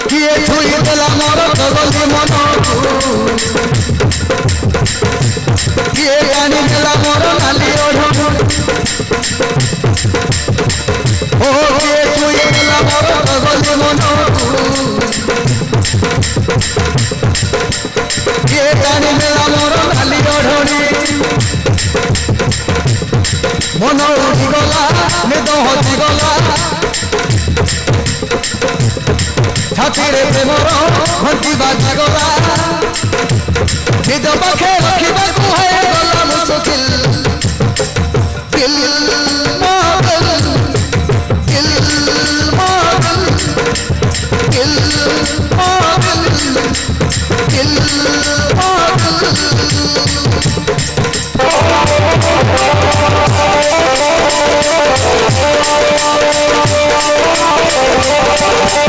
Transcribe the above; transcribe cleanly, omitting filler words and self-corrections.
କିଏ ଛୁଇ ଦେଲା ମୋର ଚଗଲି ମନକୁ କିଏ ଟାଣି ଦେଲା ମୋର ନାଲି ଓଢ଼କୁ ଓ କିଏ ଛୁଇ ଦେଲା ମୋର ଚଗଲି ମନକୁ କିଏ ଟାଣି ଦେଲା ମୋର ନାଲି ଓଢ଼ଣି ମନ ଉଠିଗଲା ନିଦ ହଜିଗଲା ଛାତିରେ ପ୍ରେମର ଘଣ୍ଟି ବାଜିଗଲା ନିଜ ପାଖେ ରଖିବାକୁ ହେଇଗଲା ମୁସ୍କିଲ ଦିଲ୍ ପାଗଲ ଦିଲ୍ ପାଗଲ ଦିଲ୍ ପାଗଲ ଦିଲ୍